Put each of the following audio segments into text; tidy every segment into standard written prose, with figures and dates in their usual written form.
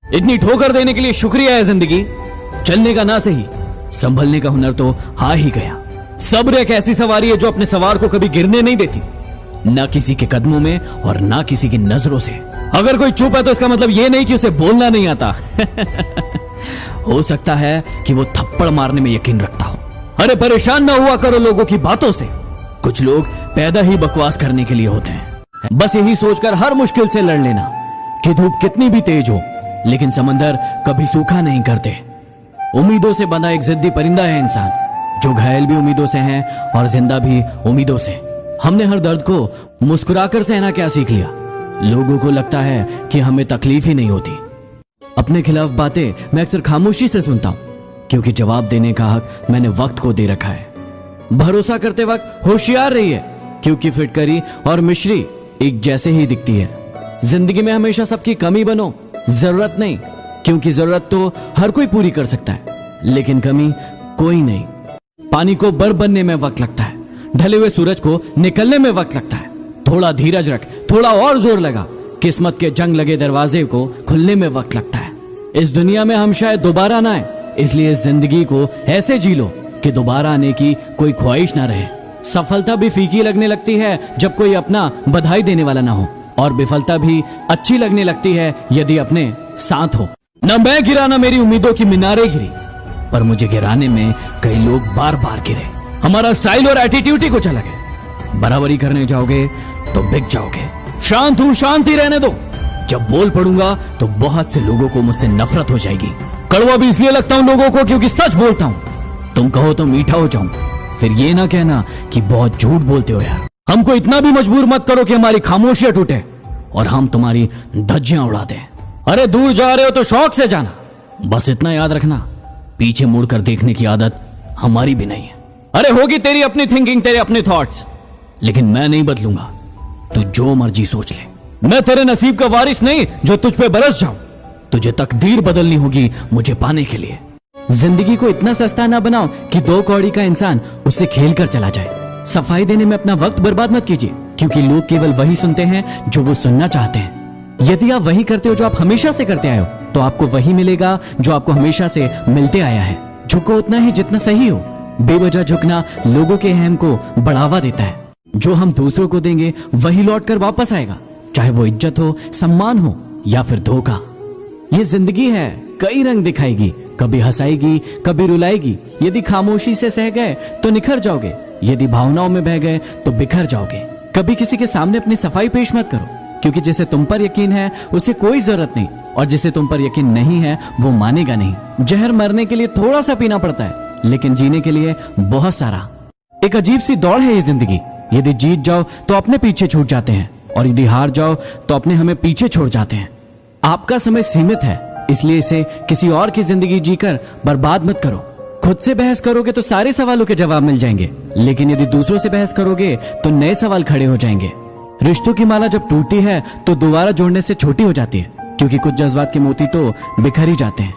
इतनी ठोकर देने के लिए शुक्रिया है जिंदगी। चलने का ना सही, संभलने का हुनर तो आ ही गया। सब्र एक ऐसी सवारी है जो अपने सवार को कभी गिरने नहीं देती, ना किसी के कदमों में और ना किसी की नजरों से। अगर कोई चुप है तो इसका मतलब यह नहीं कि उसे बोलना नहीं आता। हो सकता है कि वो थप्पड़ मारने में यकीन रखता हो। अरे परेशान ना हुआ करो लोगों की बातों से। कुछ लोग पैदा ही बकवास करने के लिए होते हैं। बस यही सोचकर हर मुश्किल से लड़ लेना कि धूप कितनी भी तेज हो, लेकिन समंदर कभी सूखा नहीं करते। उम्मीदों से बंधा एक जिद्दी परिंदा है इंसान, जो घायल भी उम्मीदों से है और जिंदा भी उम्मीदों से। हमने हर दर्द को मुस्कुराकर सहना क्या सीख लिया। लोगों को लगता है कि हमें तकलीफ ही नहीं होती। अपने खिलाफ बातें मैं अक्सर खामोशी से सुनता हूं, क्योंकि जवाब देने का हक मैंने वक्त को दे रखा है। भरोसा करते वक्त होशियार रहिए, क्योंकि फिटकरी और मिश्री एक जैसे ही दिखती है। जिंदगी में हमेशा सबकी कमी बनो, जरूरत नहीं, क्योंकि जरूरत तो हर कोई पूरी कर सकता है, लेकिन कमी कोई नहीं। पानी को बर बनने में वक्त लगता है, ढले हुए सूरज को निकलने में वक्त लगता है। थोड़ा धीरज रख, थोड़ा और जोर लगा, किस्मत के जंग लगे दरवाजे को खुलने में वक्त लगता है। इस दुनिया में हम शायद दोबारा ना आए, इसलिए इस जिंदगी को ऐसे जी लो कि दोबारा आने की कोई ख्वाहिश ना रहे। सफलता भी फीकी लगने लगती है जब कोई अपना बधाई देने वाला ना हो, और विफलता भी अच्छी लगने लगती है यदि अपने साथ हो। न मैं गिरा ना मेरी उम्मीदों की मीनारें गिरी, पर मुझे गिराने में कई लोग बार बार गिरे। हमारा स्टाइल और एटीट्यूड ही कुछ अलग है। बराबरी करने जाओगे तो बिक जाओगे। शांत हूं, शांति रहने दो। जब बोल पड़ूंगा तो बहुत से लोगों को मुझसे नफरत हो जाएगी। कड़वा भी इसलिए लगता हूं लोगों को क्योंकि सच बोलता हूं। तुम कहो तो मीठा हो जाऊं, फिर ये ना कहना कि बहुत झूठ बोलते हो यार। हमको इतना भी मजबूर मत करो कि हमारी खामोशियां टूटे और हम तुम्हारी धज्जियां उड़ा दें। अरे दूर जा रहे हो तो शौक से जाना, बस इतना याद रखना, पीछे मुड़कर देखने की आदत हमारी भी नहीं है। अरे होगी तेरी अपनी थिंकिंग, तेरे अपने थॉट्स, लेकिन मैं नहीं बदलूंगा। तू जो मर्जी सोच ले, मैं तेरे नसीब का वारिस नहीं जो तुझ पे बरस जाऊं। तुझे तकदीर बदलनी होगी मुझे पाने के लिए। जिंदगी को इतना सस्ता ना बनाओ कि 2 कौड़ी का इंसान उससे खेल कर चला जाए। सफाई देने में अपना वक्त बर्बाद मत कीजिए, क्योंकि लोग केवल वही सुनते हैं जो वो सुनना चाहते हैं। यदि आप वही करते हो जो आप हमेशा से करते आए हो, तो आपको वही मिलेगा जो आपको हमेशा से मिलते आया है। झुको उतना ही जितना सही हो। बेवजह झुकना लोगों के अहम को बढ़ावा देता है। जो हम दूसरों को देंगे वही लौट कर वापस आएगा, चाहे वो इज्जत हो, सम्मान हो या फिर धोखा। ये जिंदगी है, कई रंग दिखाएगी, कभी हंसाएगी, कभी रुलाएगी। यदि खामोशी से सह गए तो निखर जाओगे, यदि भावनाओं में बह गए तो बिखर जाओगे। कभी किसी के सामने अपनी सफाई पेश मत करो, क्योंकि जिसे तुम पर यकीन है उसे कोई जरूरत नहीं, और जिसे तुम पर यकीन नहीं है वो मानेगा नहीं। जहर मरने के लिए थोड़ा सा पीना पड़ता है, लेकिन जीने के लिए बहुत सारा। एक अजीब सी दौड़ है ये जिंदगी। यदि जीत जाओ तो अपने पीछे छूट जाते हैं, और यदि हार जाओ तो अपने हमें पीछे छोड़ जाते हैं। आपका समय सीमित है, इसलिए इसे किसी और की जिंदगी जीकर बर्बाद मत करो। खुद से बहस करोगे तो सारे सवालों के जवाब मिल जाएंगे, लेकिन यदि दूसरों से बहस करोगे तो नए सवाल खड़े हो जाएंगे। रिश्तों की माला जब टूटती है तो दोबारा जोड़ने से छोटी हो जाती है, क्योंकि कुछ जज्बात के मोती तो बिखर ही जाते हैं।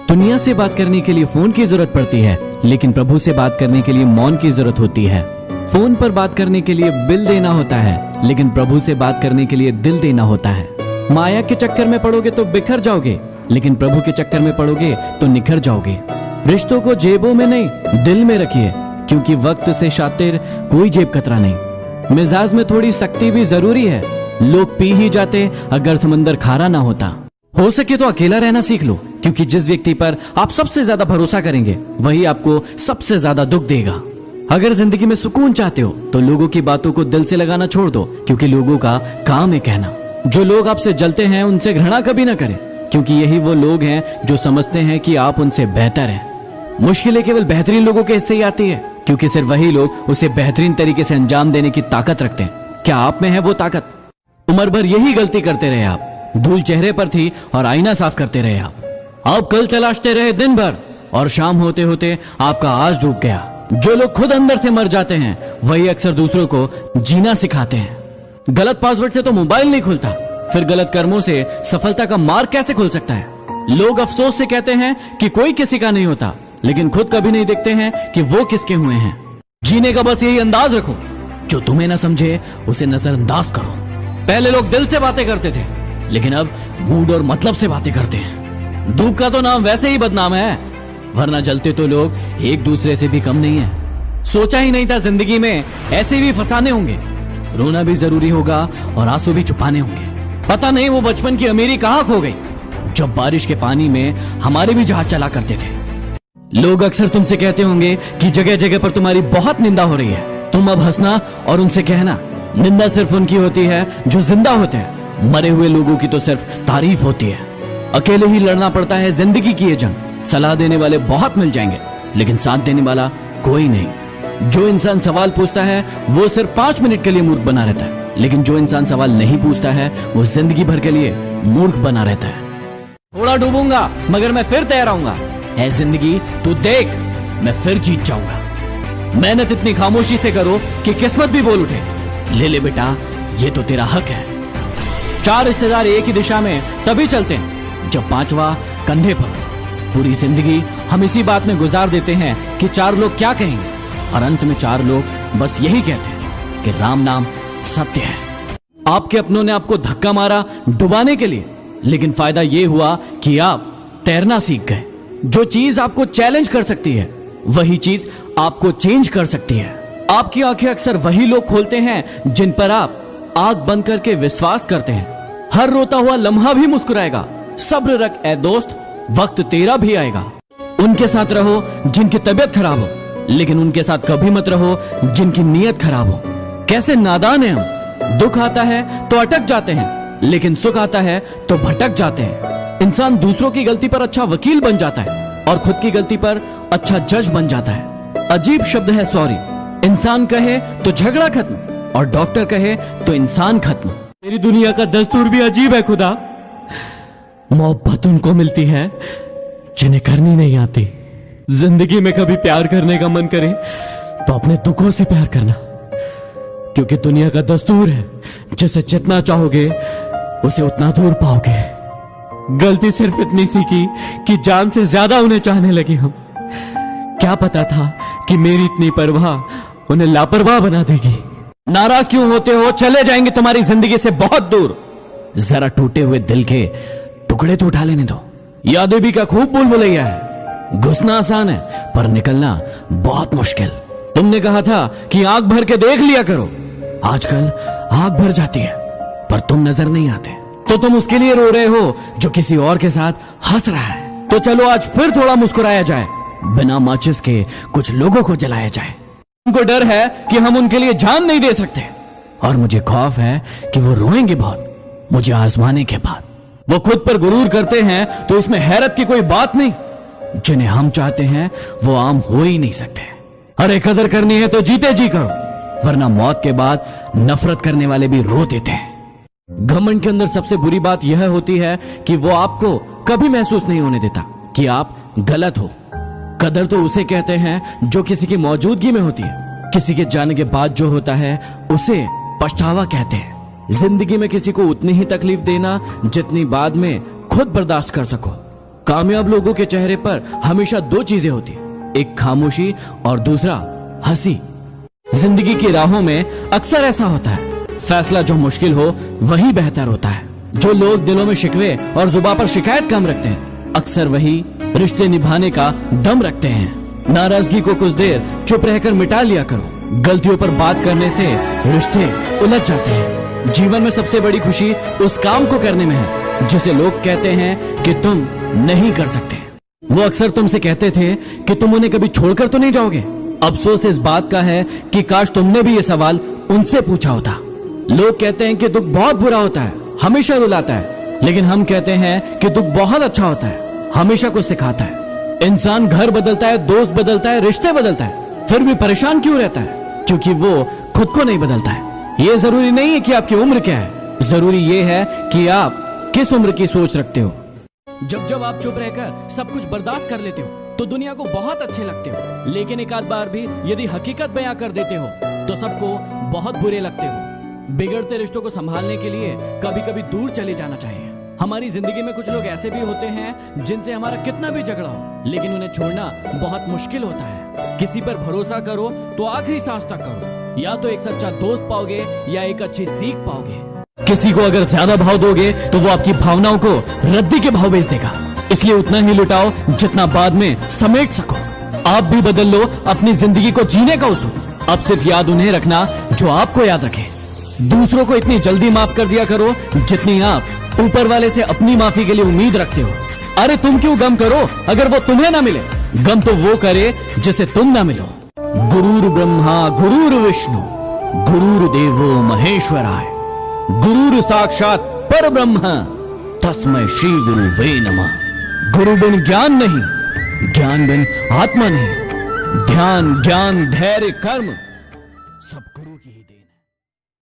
दुनिया से बात करने के लिए फोन की जरूरत पड़ती है, लेकिन प्रभु से बात करने के लिए मौन की जरूरत होती है। फोन पर बात करने के लिए बिल देना होता है, लेकिन प्रभु से बात करने के लिए दिल देना होता है। माया के चक्कर में पड़ोगे तो बिखर जाओगे, लेकिन प्रभु के चक्कर में पड़ोगे तो निखर जाओगे। रिश्तों को जेबों में नहीं, दिल में रखिए, क्योंकि वक्त से शातिर कोई जेब कतरा नहीं। मिजाज में थोड़ी सख्ती भी जरूरी है। लोग पी ही जाते अगर समंदर खारा ना होता। हो सके तो अकेला रहना सीख लो, क्योंकि जिस व्यक्ति पर आप सबसे ज्यादा भरोसा करेंगे वही आपको सबसे ज्यादा दुख देगा। अगर जिंदगी में सुकून चाहते हो तो लोगों की बातों को दिल से लगाना छोड़ दो, क्योंकि लोगों का काम है कहना। जो लोग आपसे जलते हैं उनसे घृणा कभी ना करें, क्योंकि यही वो लोग हैं जो समझते हैं कि आप उनसे बेहतर हैं। मुश्किलें केवल बेहतरीन लोगों के हिस्से ही आती है, क्योंकि सिर्फ वही लोग उसे बेहतरीन तरीके से अंजाम देने की ताकत रखते हैं। क्या आप में है वो ताकत? उम्र भर यही गलती करते रहे आप। धूल चेहरे पर थी और आईना साफ करते रहे आप कल तलाशते रहे दिन भर, और शाम होते होते आपका आज डूब गया। जो लोग खुद अंदर से मर जाते हैं वही अक्सर दूसरों को जीना सिखाते हैं। गलत पासवर्ड से तो मोबाइल नहीं खुलता, फिर गलत कर्मों से सफलता का मार्ग कैसे खुल सकता है? लोग अफसोस से कहते हैं कि कोई किसी का नहीं होता, लेकिन खुद कभी नहीं देखते हैं कि वो किसके हुए हैं। जीने का बस यही अंदाज रखो, जो तुम्हें ना समझे उसे नजरअंदाज करो। पहले लोग दिल से बातें करते थे, लेकिन अब मूड और मतलब से बातें करते हैं। धूप का तो नाम वैसे ही बदनाम है, वरना जलते तो लोग एक दूसरे से भी कम नहीं है। सोचा ही नहीं था जिंदगी में ऐसे भी फसाने होंगे, रोना भी जरूरी होगा और आंसू भी छुपाने होंगे। पता नहीं वो बचपन की अमीरी कहाँ खो गई, जब बारिश के पानी में हमारे भी जहाज चला करते थे। लोग अक्सर तुमसे कहते होंगे कि जगह जगह पर तुम्हारी बहुत निंदा हो रही है। तुम अब हंसना और उनसे कहना, निंदा सिर्फ उनकी होती है जो जिंदा होते हैं, मरे हुए लोगों की तो सिर्फ तारीफ होती है। अकेले ही लड़ना पड़ता है जिंदगी की ये जंग। सलाह देने वाले बहुत मिल जाएंगे, लेकिन साथ देने वाला कोई नहीं। जो इंसान सवाल पूछता है वो सिर्फ 5 मिनट के लिए मूर्ख बना रहता है, लेकिन जो इंसान सवाल नहीं पूछता है वो जिंदगी भर के लिए मूर्ख बना रहता है। थोड़ा डूबूंगा मगर मैं फिर तैर आऊंगा, है जिंदगी तू देख, मैं फिर जीत जाऊंगा। मेहनत इतनी खामोशी से करो कि किस्मत भी बोल उठे। ले ले बेटा, ये तो तेरा हक है। 4 रिश्तेदार एक ही दिशा में तभी चलते हैं जब 5वां कंधे पर। पूरी जिंदगी हम इसी बात में गुजार देते हैं कि 4 लोग क्या कहेंगे, और अंत में 4 लोग बस यही कहते हैं कि राम नाम सत्य है। आपके अपनों ने आपको धक्का मारा डुबाने के लिए, लेकिन फायदा यह हुआ कि आप तैरना सीख गए। जो चीज आपको चैलेंज कर सकती है वही चीज आपको चेंज कर सकती है। आपकी आंखें अक्सर वही लोग खोलते हैं जिन पर आप आंख बंद करके विश्वास करते हैं। हर रोता हुआ लम्हा भी मुस्कुराएगा। सब्र रख ए दोस्त, वक्त तेरा भी आएगा। उनके साथ रहो जिनकी तबीयत खराब हो, लेकिन उनके साथ कभी मत रहो जिनकी नीयत खराब हो। कैसे नादान है हम, दुख आता है तो अटक जाते हैं, लेकिन सुख आता है तो भटक जाते हैं। इंसान दूसरों की गलती पर अच्छा वकील बन जाता है और खुद की गलती पर अच्छा जज बन जाता है। अजीब शब्द है सॉरी। इंसान कहे तो झगड़ा खत्म, और डॉक्टर कहे तो इंसान खत्म। मेरी दुनिया का दस्तूर भी अजीब है खुदा। मोहब्बत उनको मिलती है जिन्हें करनी नहीं आती। जिंदगी में कभी प्यार करने का मन करे तो अपने दुखों से प्यार करना, क्योंकि दुनिया का दस्तूर है जिसे जितना चाहोगे उसे उतना दूर पाओगे। गलती सिर्फ इतनी सी की कि जान से ज्यादा उन्हें चाहने लगे हम। क्या पता था कि मेरी इतनी परवाह उन्हें लापरवाह बना देगी। नाराज क्यों होते हो, चले जाएंगे तुम्हारी जिंदगी से बहुत दूर। जरा टूटे हुए दिल के टुकड़े तो उठा लेने दो। यादें भी का खूब बुलबुलैया है। घुसना आसान है पर निकलना बहुत मुश्किल। तुमने कहा था कि आंख भर के देख लिया करो, आजकल आंख भर जाती है पर तुम नजर नहीं आते। तो तुम उसके लिए रो रहे हो जो किसी और के साथ हंस रहा है। तो चलो आज फिर थोड़ा मुस्कुराया जाए, बिना माचिस के कुछ लोगों को जलाया जाए। उनको डर है कि हम उनके लिए जान नहीं दे सकते, और मुझे खौफ है कि वो रोएंगे बहुत मुझे आजमाने के बाद। वो खुद पर गुरूर करते हैं तो इसमें हैरत की कोई बात नहीं। जिन्हें हम चाहते हैं वो आम हो ही नहीं सकते। अरे कदर करनी है तो जीते जी करो, वरना मौत के बाद नफरत करने वाले भी रो देते हैं। घमंड के अंदर सबसे बुरी बात यह होती है कि वो आपको कभी महसूस नहीं होने देता कि आप गलत हो। कदर तो उसे कहते हैं जो किसी की मौजूदगी में होती है। किसी के जाने के बाद जो होता है उसे पछतावा कहते हैं। जिंदगी में किसी को उतनी ही तकलीफ देना जितनी बाद में खुद बर्दाश्त कर सको। कामयाब लोगों के चेहरे पर हमेशा 2 चीजें होती है, एक खामोशी और दूसरा हंसी। जिंदगी की राहों में अक्सर ऐसा होता है, फैसला जो मुश्किल हो वही बेहतर होता है। जो लोग दिलों में शिकवे और जुबान पर शिकायत कम रखते हैं, अक्सर वही रिश्ते निभाने का दम रखते हैं। नाराजगी को कुछ देर चुप रहकर मिटा लिया करो। गलतियों पर बात करने से रिश्ते उलझ जाते हैं। जीवन में सबसे बड़ी खुशी उस काम को करने में है जिसे लोग कहते हैं कि तुम नहीं कर सकते। वो अक्सर तुमसे कहते थे कि तुम उन्हें कभी छोड़कर तो नहीं जाओगे। अफसोस इस बात का है कि काश तुमने भी ये सवाल उनसे पूछा होता। लोग कहते हैं कि दुख बहुत बुरा होता है, हमेशा रुलाता है, लेकिन हम कहते हैं कि दुख बहुत अच्छा होता है, हमेशा कुछ सिखाता है। इंसान घर बदलता है, दोस्त बदलता है, रिश्ते बदलता है, फिर भी परेशान क्यों रहता है? क्योंकि वो खुद को नहीं बदलता है। ये जरूरी नहीं है कि आपकी उम्र क्या है, जरूरी ये है कि आप किस उम्र की सोच रखते हो। जब आप चुप रहकर सब कुछ बर्दाश्त कर लेते हो तो दुनिया को बहुत अच्छे लगते हो, लेकिन एक आध बार भी यदि हकीकत बयां कर देते हो तो सबको बहुत बुरे लगते हो। बिगड़ते रिश्तों को संभालने के लिए कभी कभी दूर चले जाना चाहिए। हमारी जिंदगी में कुछ लोग ऐसे भी होते हैं जिनसे हमारा कितना भी झगड़ा हो, लेकिन उन्हें छोड़ना बहुत मुश्किल होता है। किसी पर भरोसा करो तो आखिरी सांस तक करो, या तो एक सच्चा दोस्त पाओगे या एक अच्छी सीख पाओगे। किसी को अगर ज्यादा भाव दोगे तो वो आपकी भावनाओं को रद्दी के भाव बेच देगा। इसलिए उतना ही लुटाओ जितना बाद में समेट सको। आप भी बदल लो अपनी जिंदगी को जीने का उसूल। अब सिर्फ याद उन्हें रखना जो आपको याद रखे। दूसरों को इतनी जल्दी माफ कर दिया करो जितनी आप ऊपर वाले से अपनी माफी के लिए उम्मीद रखते हो। अरे तुम क्यों गम करो अगर वो तुम्हें ना मिले, गम तो वो करे जिसे तुम ना मिलो। गुरुर् ब्रह्मा गुरुर् विष्णु गुरुर्देवो महेश्वराय गुरुर् साक्षात पर ब्रह्म तस्मै श्री गुरु वे नमः। गुरु बिन ज्ञान नहीं, ज्ञान बिन आत्मा नहीं। ध्यान ज्ञान धैर्य कर्म